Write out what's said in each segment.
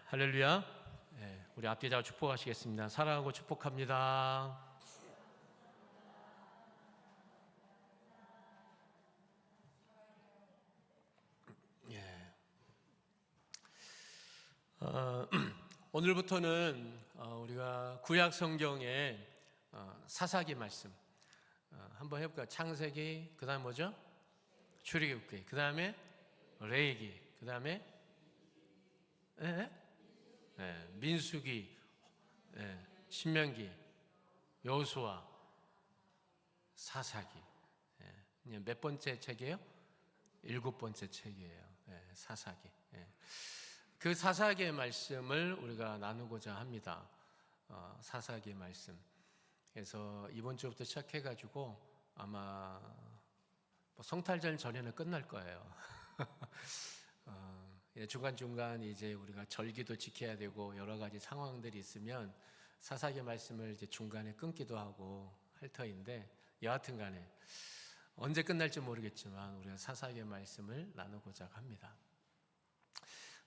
할렐루야. 우리 앞뒤자가 축복하시겠습니다. 사랑하고 축복합니다. 오늘부터는 우리가 구약 성경의 사사기 말씀 한번 해볼까요? 창세기, 그 다음에 뭐죠? 출애굽기, 그 다음에 레위기, 그 다음에 민수기, 신명기, 여호수아, 사사기. 몇 번째 책이에요? 7번째 책이에요. 사사기. 그 사사기의 말씀을 우리가 나누고자 합니다. 사사기의 말씀. 그래서 이번 주부터 시작해가지고 아마 성탈절 전에는 끝날 거예요. 중간중간 이제 우리가 절기도 지켜야 되고 여러 가지 상황들이 있으면 사사기 말씀을 이제 중간에 끊기도 하고 할 터인데, 여하튼 간에 언제 끝날지 모르겠지만 우리가 사사기의 말씀을 나누고자 합니다.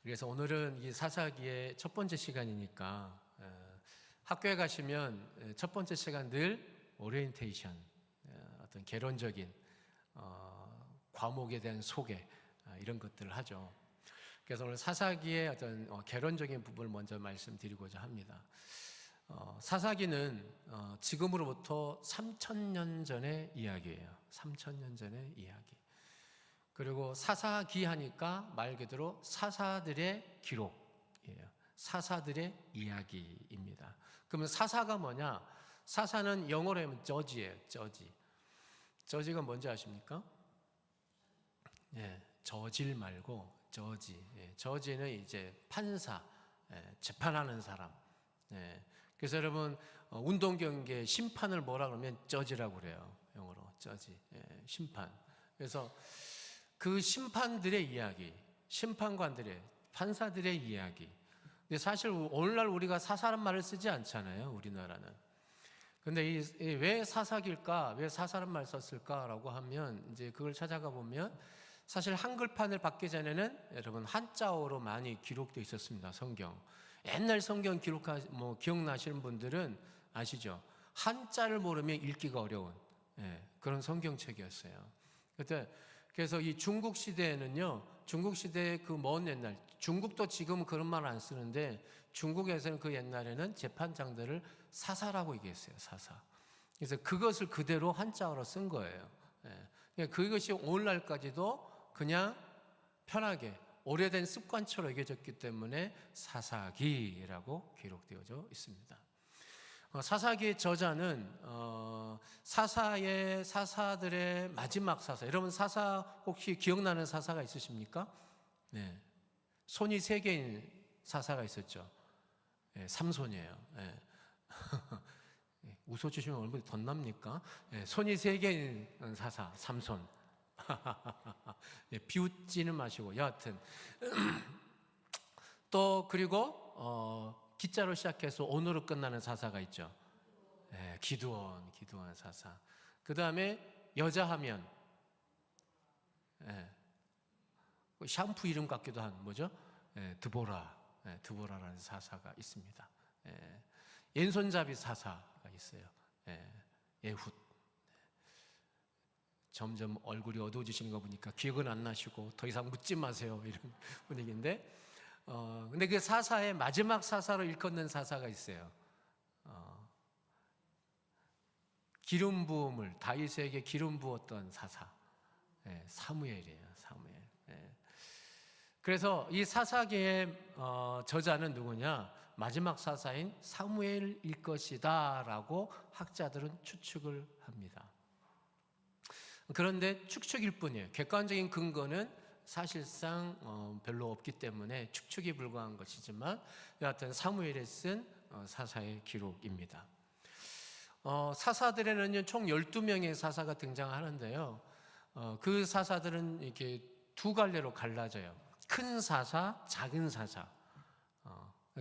그래서 오늘은 이 사사기의 첫 번째 시간이니까 학교에 가시면 첫 번째 시간 늘 오리엔테이션, 어떤 개론적인 과목에 대한 소개, 이런 것들을 하죠. 그래서 오늘 사사기의 어떤 개론적인 부분을 먼저 말씀드리고자 합니다. 사사기는 지금으로부터 3,000년 전의 이야기예요. 3,000년 전의 이야기. 그리고 사사기 하니까 말 그대로 사사들의 기록이에요. 사사들의 이야기입니다. 그러면 사사가 뭐냐? 사사는 영어로 하면 저지예요. 저지. 저지가 뭔지 아십니까? 저질 말고 저지. 저지는 이제 판사, 재판하는 사람. 그래서 여러분 운동 경기에 심판을 뭐라 그러면 저지라고 그래요. 영어로 저지. 심판. 그래서 그 심판들의 이야기, 심판관들의, 판사들의 이야기. 근데 사실 오늘날 우리가 사사란 말을 쓰지 않잖아요, 우리나라는. 근데 왜 사사기일까? 왜 사사란 말 썼을까라고 하면 이제 그걸 찾아가 보면 사실 한글판을 받기 전에는 여러분 한자어로 많이 기록되어 있었습니다, 성경. 옛날 성경 기억나시는 분들은 아시죠? 한자를 모르면 읽기가 어려운 그런 성경책이었어요. 그래서 이 중국 시대에는요, 중국 시대의 그 먼 옛날, 중국도 지금은 그런 말 안 쓰는데 중국에서는 그 옛날에는 재판장들을 사사라고 얘기했어요, 사사. 그래서 그것을 그대로 한자어로 쓴 거예요. 그것이 오늘날까지도 그냥 편하게 오래된 습관처럼 여겨졌기 때문에 사사기라고 기록되어져 있습니다. 사사기의 저자는 사사들의 마지막 사사. 여러분 사사 혹시 기억나는 사사가 있으십니까? 손이 3개인 사사가 있었죠. 삼손이에요. 웃어주시면 얼굴이 덧납니까? 손이 3개인 사사 삼손. 비웃지는 마시고 여하튼 또 그리고 기자로 시작해서 오늘로 끝나는 사사가 있죠. 기드온 사사. 그 다음에 여자 하면 샴푸 이름 같기도 한 뭐죠? 드보라라는 사사가 있습니다. 왼손잡이 사사가 있어요. 예훗. 점점 얼굴이 어두워지시는 거 보니까 기억은 안 나시고 더 이상 묻지 마세요, 이런 분위기인데, 근데 그 사사의 마지막 사사로 일컫는 사사가 있어요. 기름 부음을, 다윗에게 기름 부었던 사사, 사무엘이에요. 사무엘. 그래서 이 사사기의 저자는 누구냐? 마지막 사사인 사무엘일 것이다라고 학자들은 추측을 합니다. 그런데 추측일 뿐이에요. 객관적인 근거는 사실상 별로 없기 때문에 추측이 불과한 것이지만 여하튼 사무엘에 쓴 사사의 기록입니다. 사사들에는 총 12명의 사사가 등장하는데요. 그 사사들은 이렇게 두 갈래로 갈라져요. 큰 사사, 작은 사사.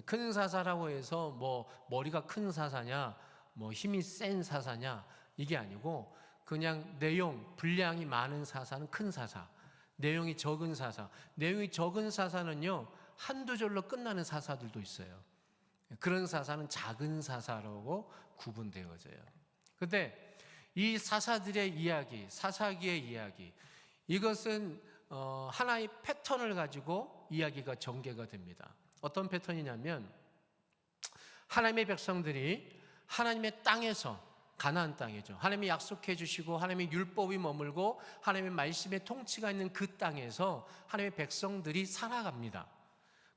큰 사사라고 해서 뭐 머리가 큰 사사냐, 뭐 힘이 센 사사냐, 이게 아니고 그냥 내용, 분량이 많은 사사는 큰 사사, 내용이 적은 사사. 내용이 적은 사사는요, 한두 절로 끝나는 사사들도 있어요. 그런 사사는 작은 사사라고 구분되어져요. 그런데 이 사사들의 이야기, 사사기의 이야기, 이것은 하나의 패턴을 가지고 이야기가 전개가 됩니다. 어떤 패턴이냐면 하나님의 백성들이 하나님의 땅에서, 가나안 땅이죠, 하나님이 약속해 주시고 하나님의 율법이 머물고 하나님의 말씀의 통치가 있는 그 땅에서 하나님의 백성들이 살아갑니다.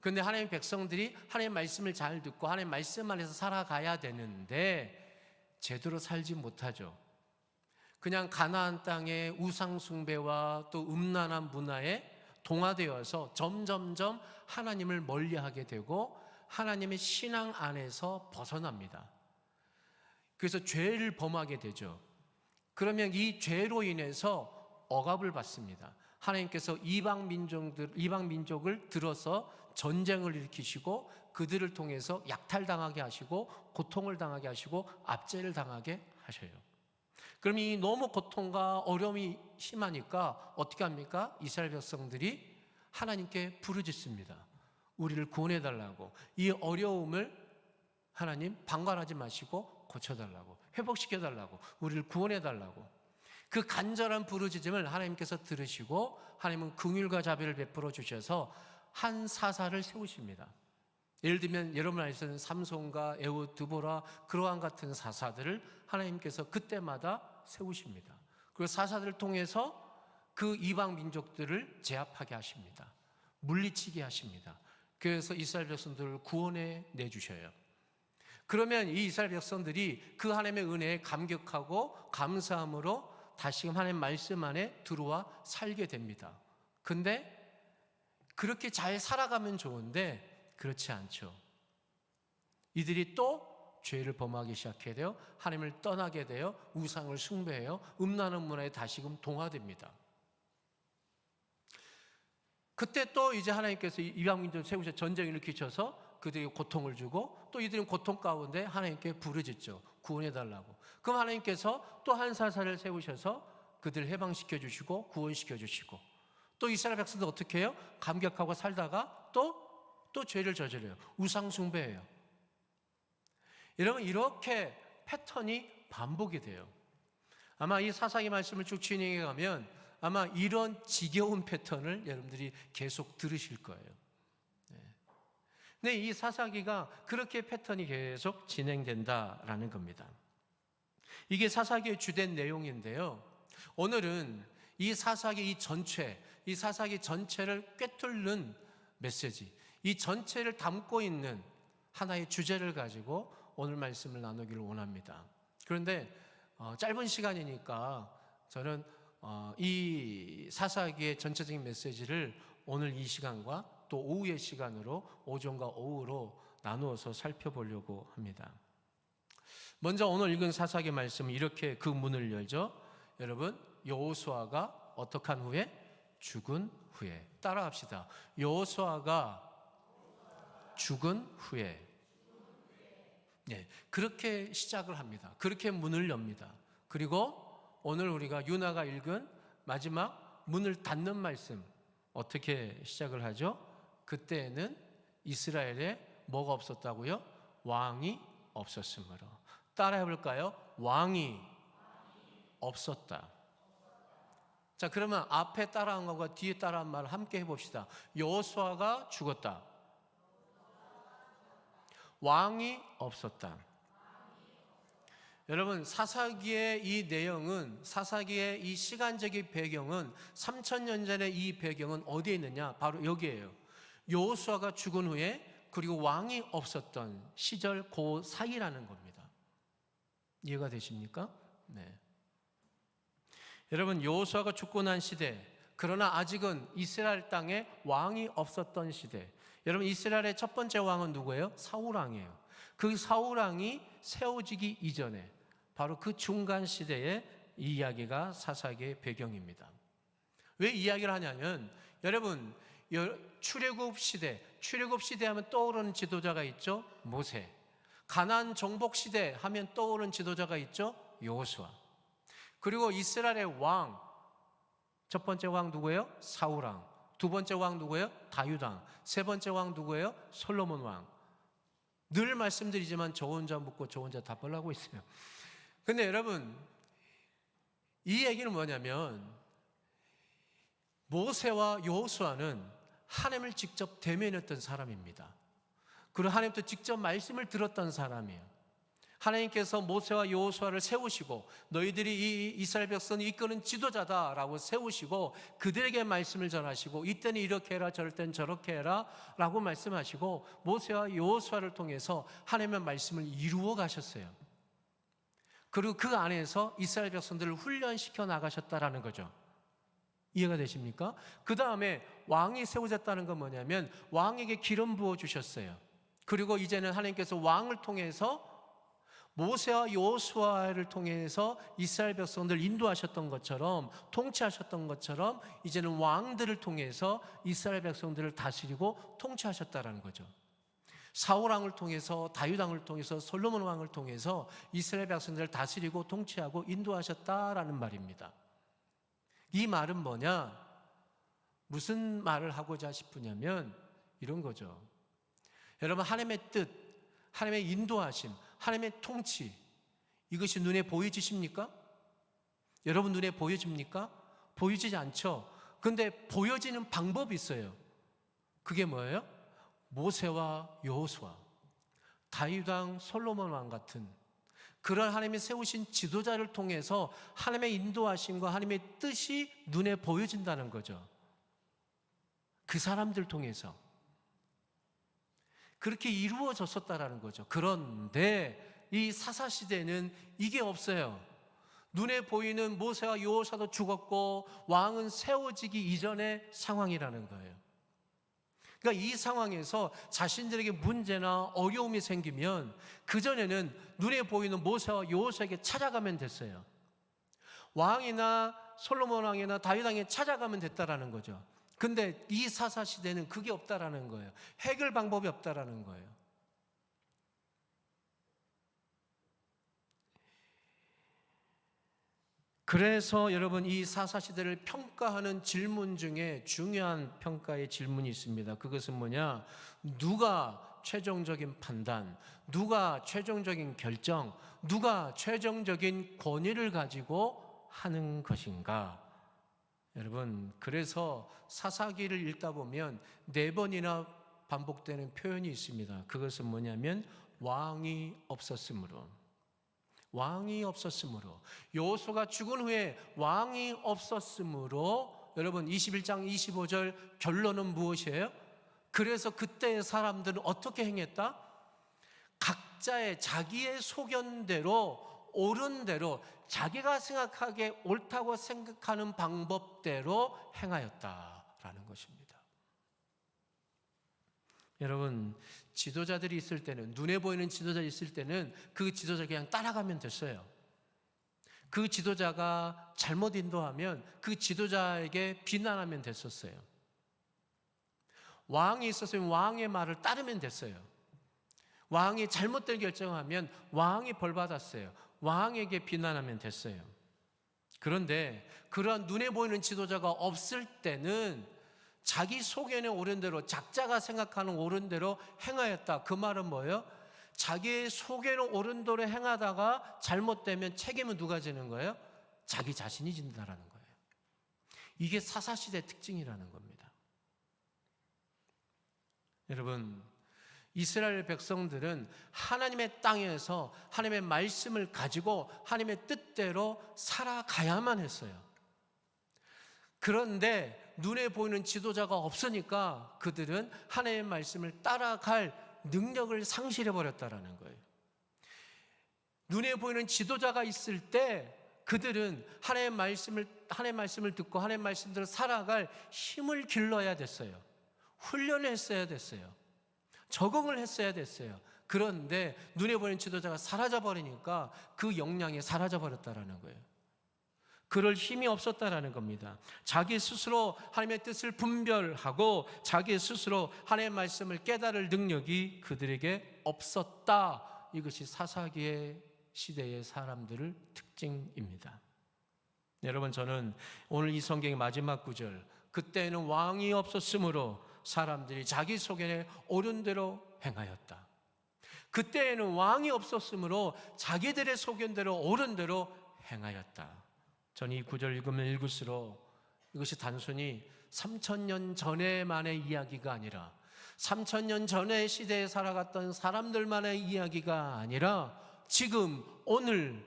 그런데 하나님의 백성들이 하나님의 말씀을 잘 듣고 하나님의 말씀 안에서 살아가야 되는데 제대로 살지 못하죠. 그냥 가나안 땅의 우상 숭배와 또 음란한 문화에 동화되어서 점점점 하나님을 멀리하게 되고 하나님의 신앙 안에서 벗어납니다. 그래서 죄를 범하게 되죠. 그러면 이 죄로 인해서 억압을 받습니다. 하나님께서 이방 민족을 들어서 전쟁을 일으키시고 그들을 통해서 약탈당하게 하시고 고통을 당하게 하시고 압제를 당하게 하셔요. 그럼 이 너무 고통과 어려움이 심하니까 어떻게 합니까? 이스라엘 백성들이 하나님께 부르짖습니다. 우리를 구원해달라고. 이 어려움을 하나님 방관하지 마시고 고쳐달라고, 회복시켜달라고, 우리를 구원해달라고. 그 간절한 부르짖음을 하나님께서 들으시고 하나님은 긍휼과 자비를 베풀어 주셔서 한 사사를 세우십니다. 예를 들면 여러분 아시는 삼손과 에훗, 드보라, 그러한 같은 사사들을 하나님께서 그때마다 세우십니다. 그리고 사사들을 통해서 그 이방 민족들을 제압하게 하십니다. 물리치게 하십니다. 그래서 이스라엘 백성들을 구원해 내주셔요. 그러면 이 이스라엘 백성들이 그 하나님의 은혜에 감격하고 감사함으로 다시금 하나님 말씀 안에 들어와 살게 됩니다. 근데 그렇게 잘 살아가면 좋은데 그렇지 않죠. 이들이 또 죄를 범하기 시작해야 돼요. 하나님을 떠나게 돼요. 우상을 숭배해요. 음란한 문화에 다시금 동화됩니다. 그때 또 이제 하나님께서 이방 민족을 세우셔서 전쟁을 일으키셔서 그들에게 고통을 주고 또 이들은 고통 가운데 하나님께 부르짖죠. 구원해달라고. 그럼 하나님께서 또 한 사사를 세우셔서 그들을 해방시켜 주시고 구원시켜 주시고 또 이스라엘 백성들 어떻게 해요? 감격하고 살다가 또 죄를 저질러요. 우상 숭배해요. 여러분 이렇게 패턴이 반복이 돼요. 아마 이 사사기 말씀을 쭉 진행해 가면 아마 이런 지겨운 패턴을 여러분들이 계속 들으실 거예요. 근데 이 사사기가 그렇게 패턴이 계속 진행된다라는 겁니다. 이게 사사기의 주된 내용인데요. 오늘은 이 사사기 이 사사기 전체를 꿰뚫는 메시지, 이 전체를 담고 있는 하나의 주제를 가지고 오늘 말씀을 나누기를 원합니다. 그런데 짧은 시간이니까 저는 이 사사기의 전체적인 메시지를 오늘 이 시간과 또 오후의 시간으로 오전과 오후로 나누어서 살펴보려고 합니다. 먼저 오늘 읽은 사사기 말씀은 이렇게 그 문을 열죠. 여러분, 여호수아가 어떻게 한 후에? 죽은 후에. 따라합시다. 여호수아가 죽은 후에. 네, 그렇게 시작을 합니다. 그렇게 문을 엽니다. 그리고 오늘 우리가 유나가 읽은 마지막 문을 닫는 말씀 어떻게 시작을 하죠? 그때는 이스라엘에 뭐가 없었다고요? 왕이 없었으므로. 따라해 볼까요? 왕이 없었다. 자, 그러면 앞에 따라한 것과 뒤에 따라한 말을 함께 해봅시다. 여호수아가 죽었다. 왕이 없었다. 여러분, 사사기의 이 내용은, 사사기의 이 시간적인 배경은 3000년 전의 이 배경은 어디에 있느냐? 바로 여기에요. 여호수아가 죽은 후에 그리고 왕이 없었던 시절 그 사이라는 겁니다. 이해가 되십니까? 네. 여러분, 여호수아가 죽고 난 시대, 그러나 아직은 이스라엘 땅에 왕이 없었던 시대. 여러분, 이스라엘의 첫 번째 왕은 누구예요? 사울 왕이에요. 그 사울 왕이 세워지기 이전에 바로 그 중간 시대의 이 이야기가 사사기의 배경입니다. 왜 이야기를 하냐면 여러분, 출애굽 시대 하면 떠오르는 지도자가 있죠? 모세. 가나안 정복 시대 하면 떠오르는 지도자가 있죠? 여호수아. 그리고 이스라엘의 왕, 첫 번째 왕 누구예요? 사울 왕. 두 번째 왕 누구예요? 다윗 왕. 세 번째 왕 누구예요? 솔로몬 왕. 늘 말씀드리지만 저 혼자 묻고 저 혼자 답을 하고 있어요. 근데 여러분, 이 얘기는 뭐냐면 모세와 여호수아는 하나님을 직접 대면했던 사람입니다. 그리고 하나님부터 직접 말씀을 들었던 사람이에요. 하나님께서 모세와 여호수아를 세우시고 너희들이 이 이스라엘 백성을 이끄는 지도자다라고 세우시고 그들에게 말씀을 전하시고 이때는 이렇게 해라 저럴 땐 저렇게 해라 라고 말씀하시고 모세와 여호수아를 통해서 하나님의 말씀을 이루어 가셨어요. 그리고 그 안에서 이스라엘 백성들을 훈련시켜 나가셨다라는 거죠. 이해가 되십니까? 그 다음에 왕이 세워졌다는 건 뭐냐면 왕에게 기름 부어 주셨어요. 그리고 이제는 하나님께서 왕을 통해서 모세와 여호수아를 통해서 이스라엘 백성들을 인도하셨던 것처럼 통치하셨던 것처럼 이제는 왕들을 통해서 이스라엘 백성들을 다스리고 통치하셨다라는 거죠. 사울 왕을 통해서 다윗 왕을 통해서 솔로몬 왕을 통해서 이스라엘 백성들을 다스리고 통치하고 인도하셨다라는 말입니다. 이 말은 뭐냐? 무슨 말을 하고자 싶으냐면 이런 거죠. 여러분, 하나님의 뜻, 하나님의 인도하심, 하나님의 통치, 이것이 눈에 보여지십니까? 여러분 눈에 보여집니까? 보여지지 않죠. 근데 보여지는 방법이 있어요. 그게 뭐예요? 모세와 여호수아, 다윗 왕, 솔로몬 왕 같은 그런 하나님이 세우신 지도자를 통해서 하나님의 인도하심과 하나님의 뜻이 눈에 보여진다는 거죠. 그 사람들 통해서 그렇게 이루어졌었다라는 거죠. 그런데 이 사사시대는 이게 없어요. 눈에 보이는 모세와 여호수아도 죽었고 왕은 세워지기 이전의 상황이라는 거예요. 그러니까 이 상황에서 자신들에게 문제나 어려움이 생기면 그전에는 눈에 보이는 모세와 여호수아에게 찾아가면 됐어요. 왕이나 솔로몬 왕이나 다윗 왕에 찾아가면 됐다라는 거죠. 근데 이 사사시대는 그게 없다라는 거예요. 해결 방법이 없다라는 거예요. 그래서 여러분, 이 사사시대를 평가하는 질문 중에 중요한 평가의 질문이 있습니다. 그것은 뭐냐? 누가 최종적인 판단, 누가 최종적인 결정, 누가 최종적인 권위를 가지고 하는 것인가? 여러분, 그래서 사사기를 읽다 보면 4번이나 반복되는 표현이 있습니다. 그것은 뭐냐면 왕이 없었으므로, 왕이 없었으므로, 여호수아가 죽은 후에 왕이 없었으므로. 여러분, 21장 25절 결론은 무엇이에요? 그래서 그때의 사람들은 어떻게 행했다? 각자의 자기의 소견대로, 옳은 대로, 자기가 생각하기에 옳다고 생각하는 방법대로 행하였다라는 것입니다. 여러분, 지도자들이 있을 때는, 눈에 보이는 지도자들이 있을 때는 그 지도자 그냥 따라가면 됐어요. 그 지도자가 잘못 인도하면 그 지도자에게 비난하면 됐었어요. 왕이 있었으면 왕의 말을 따르면 됐어요. 왕이 잘못된 결정하면 왕이 벌 받았어요. 왕에게 비난하면 됐어요. 그런데 그러한 눈에 보이는 지도자가 없을 때는 자기 소견에 옳은 대로, 작자가 생각하는 옳은 대로 행하였다. 그 말은 뭐예요? 자기의 소견에 옳은 대로 행하다가 잘못되면 책임은 누가 지는 거예요? 자기 자신이 진다라는 거예요. 이게 사사시대 특징이라는 겁니다. 여러분, 이스라엘 백성들은 하나님의 땅에서 하나님의 말씀을 가지고 하나님의 뜻대로 살아가야만 했어요. 그런데 눈에 보이는 지도자가 없으니까 그들은 하나님의 말씀을 따라갈 능력을 상실해버렸다는 거예요. 눈에 보이는 지도자가 있을 때 그들은 하나님의 말씀을 듣고 하나님의 말씀대로 살아갈 힘을 길러야 됐어요. 훈련을 했어야 됐어요. 적응을 했어야 됐어요. 그런데 눈에 보이는 지도자가 사라져버리니까 그 역량이 사라져버렸다는 거예요. 그럴 힘이 없었다라는 겁니다. 자기 스스로 하나님의 뜻을 분별하고 자기 스스로 하나님의 말씀을 깨달을 능력이 그들에게 없었다. 이것이 사사기의 시대의 사람들의 특징입니다. 여러분, 저는 오늘 이 성경의 마지막 구절, 그때는 왕이 없었으므로 사람들이 자기 소견에 옳은 대로 행하였다. 그때에는 왕이 없었으므로 자기들의 소견대로 옳은 대로 행하였다. 저는 이 구절 읽으면 읽을수록 이것이 단순히 3000년 전에만의 이야기가 아니라 3000년 전의 시대에 살아갔던 사람들만의 이야기가 아니라 지금 오늘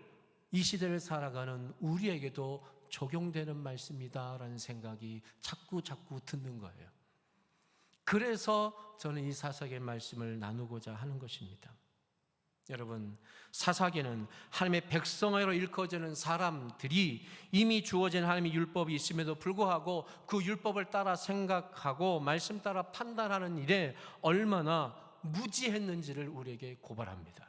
이 시대를 살아가는 우리에게도 적용되는 말씀이다라는 생각이 자꾸 듣는 거예요. 그래서 저는 이 사사기의 말씀을 나누고자 하는 것입니다. 여러분, 사사기는 하나님의 백성으로 일컬어지는 사람들이 이미 주어진 하나님의 율법이 있음에도 불구하고 그 율법을 따라 생각하고 말씀 따라 판단하는 일에 얼마나 무지했는지를 우리에게 고발합니다.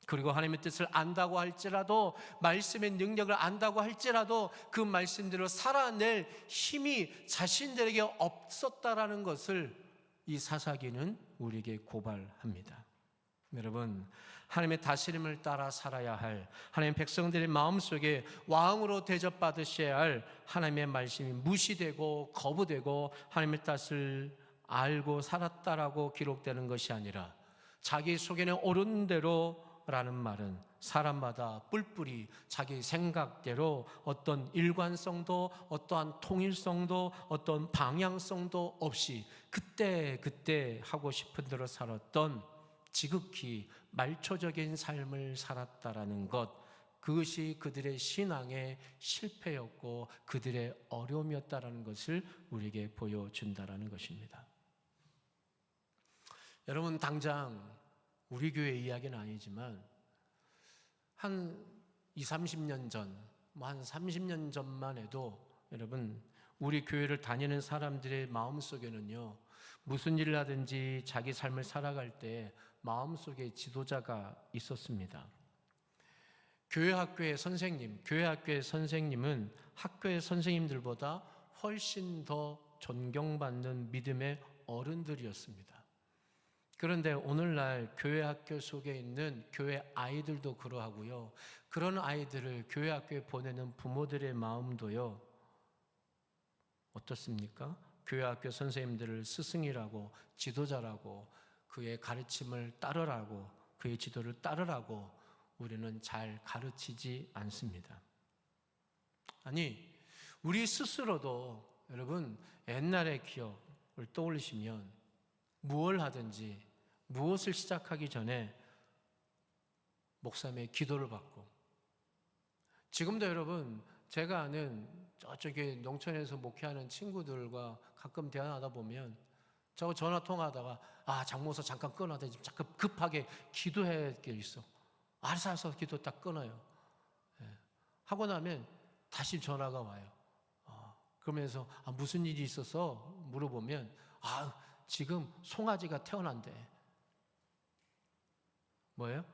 그리고 하나님의 뜻을 안다고 할지라도, 말씀의 능력을 안다고 할지라도 그 말씀대로 살아낼 힘이 자신들에게 없었다라는 것을 이 사사기는 우리에게 고발합니다. 여러분, 하나님의 다스림을 따라 살아야 할 하나님의 백성들의 마음속에 왕으로 대접받으셔야 할 하나님의 말씀이 무시되고 거부되고 하나님의 뜻을 알고 살았다라고 기록되는 것이 아니라 자기 속에는 옳은 대로라는 말은 사람마다 뿔뿔이 자기 생각대로 어떤 일관성도 어떠한 통일성도 어떤 방향성도 없이 그때 하고 싶은 대로 살았던 지극히 말초적인 삶을 살았다라는 것, 그것이 그들의 신앙의 실패였고 그들의 어려움이었다라는 것을 우리에게 보여준다라는 것입니다. 여러분, 당장 우리 교회 이야기는 아니지만 한 20-30년 전, 한 30년 전만 해도 여러분, 우리 교회를 다니는 사람들의 마음속에는요, 무슨 일을 하든지 자기 삶을 살아갈 때 마음속에 지도자가 있었습니다. 교회 학교의 선생님은 학교의 선생님들보다 훨씬 더 존경받는 믿음의 어른들이었습니다. 그런데 오늘날 교회 학교 속에 있는 교회 아이들도 그러하고요, 그런 아이들을 교회 학교에 보내는 부모들의 마음도요, 어떻습니까? 교회 학교 선생님들을 스승이라고, 지도자라고, 그의 가르침을 따르라고, 그의 지도를 따르라고 우리는 잘 가르치지 않습니다. 아니, 우리 스스로도 여러분, 옛날의 기억을 떠올리시면 무엇을 하든지 무엇을 시작하기 전에 목사님의 기도를 받고, 지금도 여러분, 제가 아는 저쪽에 농촌에서 목회하는 친구들과 가끔 대화하다 보면 저 전화 통화하다가 장모사 잠깐 끊어야 돼, 잠깐 급하게 기도해야 할 게 있어, 알아서 기도 딱 끊어요. 하고 나면 다시 전화가 와요. 그러면서 무슨 일이 있어서 물어보면 지금 송아지가 태어난대. 뭐예요?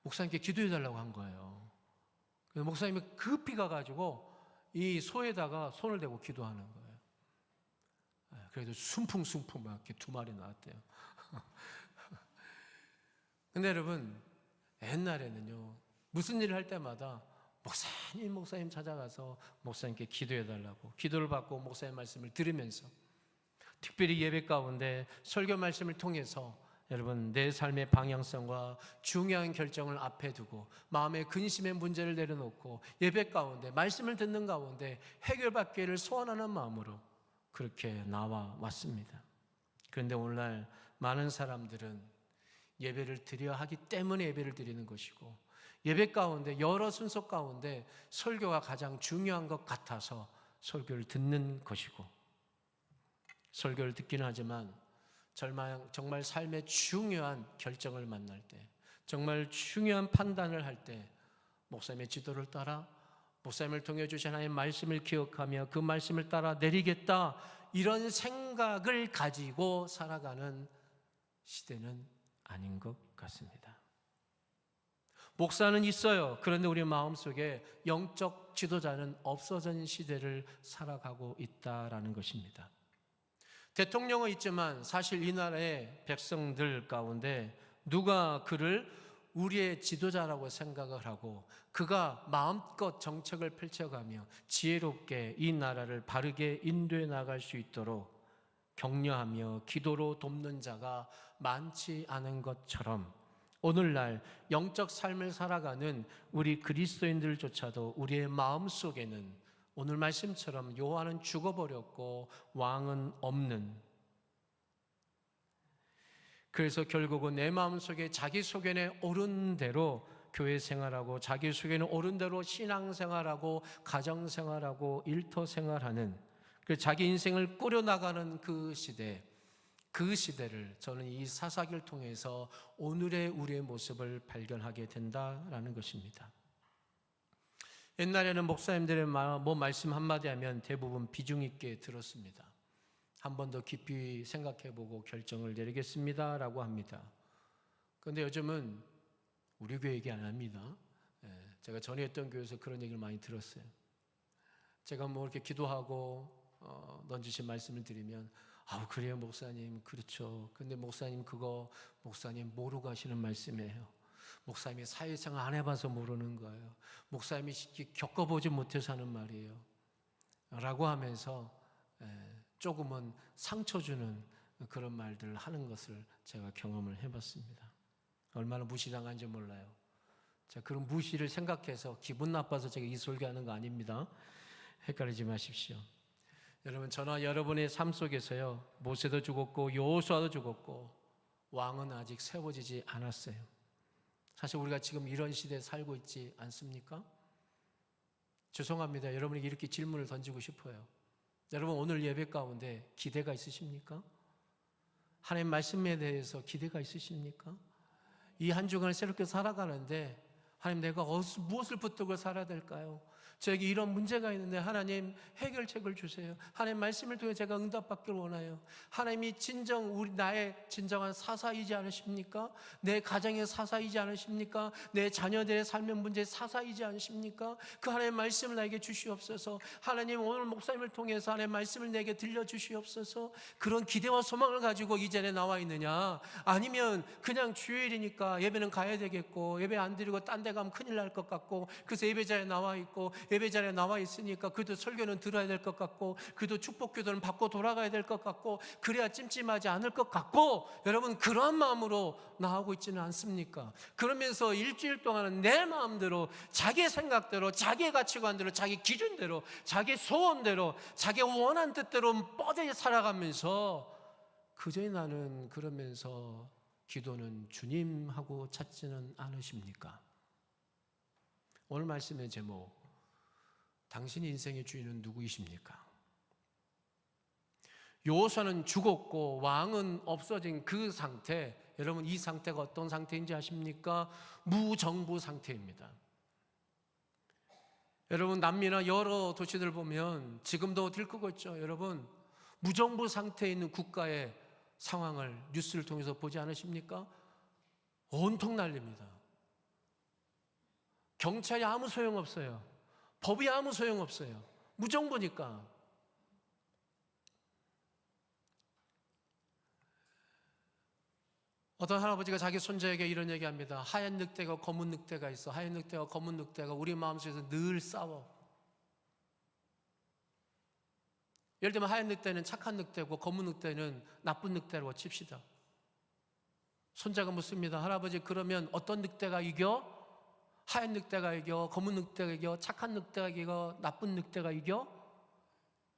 목사님께 기도해달라고 한 거예요. 그래서 목사님이 급히 가가지고 이 소에다가 손을 대고 기도하는 거예요. 그래도 순풍순풍 막 이렇게 2마리 나왔대요. 근데 여러분, 옛날에는요, 무슨 일을 할 때마다 목사님 찾아가서 목사님께 기도해달라고, 기도를 받고 목사님 말씀을 들으면서, 특별히 예배 가운데 설교 말씀을 통해서 여러분, 내 삶의 방향성과 중요한 결정을 앞에 두고 마음의 근심의 문제를 내려놓고 예배 가운데 말씀을 듣는 가운데 해결받기를 소원하는 마음으로 그렇게 나와 왔습니다. 그런데 오늘날 많은 사람들은 예배를 드려야 하기 때문에 예배를 드리는 것이고, 예배 가운데 여러 순서 가운데 설교가 가장 중요한 것 같아서 설교를 듣는 것이고, 설교를 듣기는 하지만 정말 삶의 중요한 결정을 만날 때, 정말 중요한 판단을 할 때 목사님의 지도를 따라, 목사님을 통해 주신 하나님의 말씀을 기억하며 그 말씀을 따라 내리겠다, 이런 생각을 가지고 살아가는 시대는 아닌 것 같습니다. 목사는 있어요. 그런데 우리 마음속에 영적 지도자는 없어진 시대를 살아가고 있다라는 것입니다. 대통령은 있지만 사실 이 나라의 백성들 가운데 누가 그를 우리의 지도자라고 생각을 하고 그가 마음껏 정책을 펼쳐가며 지혜롭게 이 나라를 바르게 인도해 나갈 수 있도록 격려하며 기도로 돕는 자가 많지 않은 것처럼 오늘날 영적 삶을 살아가는 우리 그리스도인들조차도 우리의 마음속에는 오늘 말씀처럼 요한은 죽어버렸고 왕은 없는, 그래서 결국은 내 마음속에 자기 소견에 옳은 대로 교회 생활하고 자기 소견에 옳은 대로 신앙 생활하고 가정 생활하고 일터 생활하는 그 자기 인생을 꾸려나가는 그 시대를 저는 이 사사기를 통해서 오늘의 우리의 모습을 발견하게 된다라는 것입니다. 옛날에는 목사님들의 뭐 말씀 한마디 하면 대부분 비중 있게 들었습니다. 한 번 더 깊이 생각해보고 결정을 내리겠습니다 라고 합니다. 그런데 요즘은 우리 교회 얘기 안 합니다. 제가 전에 했던 교회에서 그런 얘기를 많이 들었어요. 제가 뭐 이렇게 기도하고 던지신 말씀을 드리면 그래요 목사님, 그렇죠. 근데 목사님 그거 목사님 모르고 하시는 말씀이에요. 목사님이 사회생활 안 해봐서 모르는 거예요. 목사님이 겪어보지 못해서 하는 말이에요 라고 하면서 조금은 상처 주는 그런 말들을 하는 것을 제가 경험을 해봤습니다. 얼마나 무시당한지 몰라요. 자, 그런 무시를 생각해서 기분 나빠서 제가 이 설교하는 거 아닙니다. 헷갈리지 마십시오. 여러분, 저나 여러분의 삶 속에서요, 모세도 죽었고 여호수아도 죽었고 왕은 아직 세워지지 않았어요. 사실 우리가 지금 이런 시대에 살고 있지 않습니까? 죄송합니다. 여러분에게 이렇게 질문을 던지고 싶어요. 여러분, 오늘 예배 가운데 기대가 있으십니까? 하나님 말씀에 대해서 기대가 있으십니까? 이 한 주간을 새롭게 살아가는데 하나님, 내가 무엇을 붙들고 살아야 될까요? 저에게 이런 문제가 있는데 하나님 해결책을 주세요. 하나님 말씀을 통해 제가 응답받기를 원해요. 하나님이 나의 진정한 사사이지 않으십니까? 내 가정의 사사이지 않으십니까? 내 자녀들의 삶의 문제의 사사이지 않으십니까? 그 하나님의 말씀을 나에게 주시옵소서. 하나님, 오늘 목사님을 통해서 하나님의 말씀을 내게 들려주시옵소서. 그런 기대와 소망을 가지고 이 자리에 나와 있느냐? 아니면 그냥 주일이니까 예배는 가야 되겠고 예배 안 드리고 딴 데 가면 큰일 날 것 같고 그래서 예배자리에 나와 있고 예배자리에 나와 있으니까 그래도 설교는 들어야 될 것 같고 그래도 축복기도는 받고 돌아가야 될 것 같고 그래야 찜찜하지 않을 것 같고, 여러분 그런 마음으로 나오고 있지는 않습니까? 그러면서 일주일 동안은 내 마음대로 자기 생각대로 자기 가치관대로 자기 기준대로 자기 소원대로 자기 원한 뜻대로 뻗어 살아가면서 그저 나는 그러면서 기도는 주님하고 찾지는 않으십니까? 오늘 말씀의 제목, 당신 인생의 주인은 누구이십니까? 여호수아는 죽었고 왕은 없어진 그 상태, 여러분 이 상태가 어떤 상태인지 아십니까? 무정부 상태입니다. 여러분 남미나 여러 도시들 보면 지금도 들끓고 있죠. 여러분 무정부 상태에 있는 국가의 상황을 뉴스를 통해서 보지 않으십니까? 온통 난립니다. 경찰이 아무 소용없어요. 법이 아무 소용없어요. 무정부니까. 어떤 할아버지가 자기 손자에게 이런 얘기합니다. 하얀 늑대가 검은 늑대가 있어. 하얀 늑대와 검은 늑대가 우리 마음속에서 늘 싸워. 예를 들면 하얀 늑대는 착한 늑대고 검은 늑대는 나쁜 늑대라고 칩시다. 손자가 묻습니다. 할아버지, 그러면 어떤 늑대가 이겨? 하얀 늑대가 이겨? 검은 늑대가 이겨? 착한 늑대가 이겨? 나쁜 늑대가 이겨?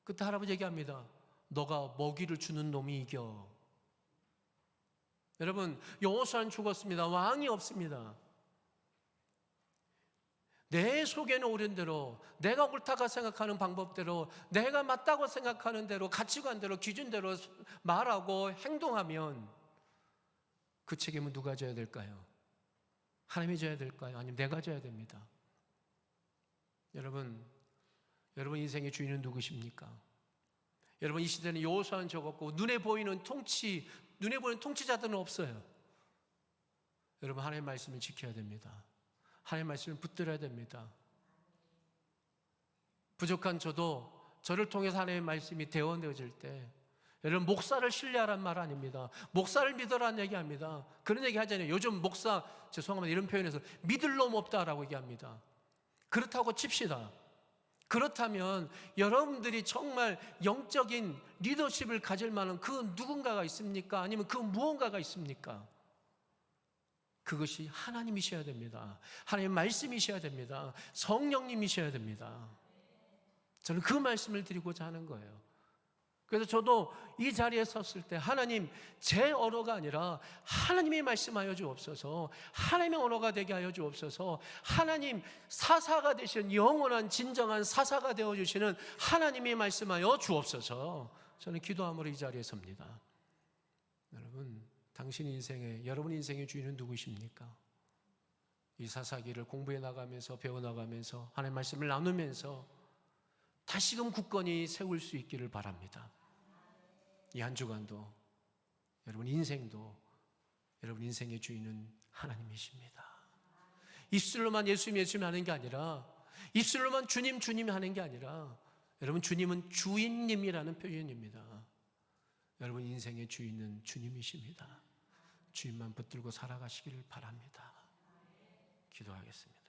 그때 할아버지 얘기합니다. 너가 먹이를 주는 놈이 이겨. 여러분, 여호수아는 죽었습니다. 왕이 없습니다. 내 속에는 옳은 대로, 내가 옳다고 생각하는 방법대로, 내가 맞다고 생각하는 대로, 가치관대로, 기준대로 말하고 행동하면 그 책임은 누가 져야 될까요? 하나님이 져야 될까요? 아니면 내가 져야 됩니다. 여러분 인생의 주인은 누구십니까? 여러분, 이 시대는 여호수아는 적었고 눈에 보이는 통치자들은 없어요. 여러분, 하나님의 말씀을 지켜야 됩니다. 하나님의 말씀을 붙들어야 됩니다. 부족한 저도 저를 통해서 하나님의 말씀이 대원되어질 때 여러분, 목사를 신뢰하란 말 아닙니다. 목사를 믿으라는 얘기합니다. 그런 얘기 하잖아요. 요즘 목사, 죄송합니다, 이런 표현에서 믿을 놈 없다라고 얘기합니다. 그렇다고 칩시다. 그렇다면 여러분들이 정말 영적인 리더십을 가질 만한 그 누군가가 있습니까? 아니면 그 무언가가 있습니까? 그것이 하나님이셔야 됩니다. 하나님의 말씀이셔야 됩니다. 성령님이셔야 됩니다. 저는 그 말씀을 드리고자 하는 거예요. 그래서 저도 이 자리에 섰을 때 하나님, 제 언어가 아니라 하나님이 말씀하여 주옵소서, 하나님의 언어가 되게 하여 주옵소서, 하나님 사사가 되시는, 영원한 진정한 사사가 되어주시는 하나님이 말씀하여 주옵소서, 저는 기도함으로 이 자리에 섭니다. 여러분, 당신 인생의, 여러분 인생의 주인은 누구십니까? 이 사사기를 공부해 나가면서, 배워 나가면서, 하나님의 말씀을 나누면서 다시금 굳건히 세울 수 있기를 바랍니다. 이 한 주간도, 여러분 인생도, 여러분 인생의 주인은 하나님이십니다. 입술로만 예수님 예수님 하는 게 아니라, 입술로만 주님 주님 하는 게 아니라, 여러분 주님은 주인님이라는 표현입니다. 여러분 인생의 주인은 주님이십니다. 주님만 붙들고 살아가시기를 바랍니다. 기도하겠습니다.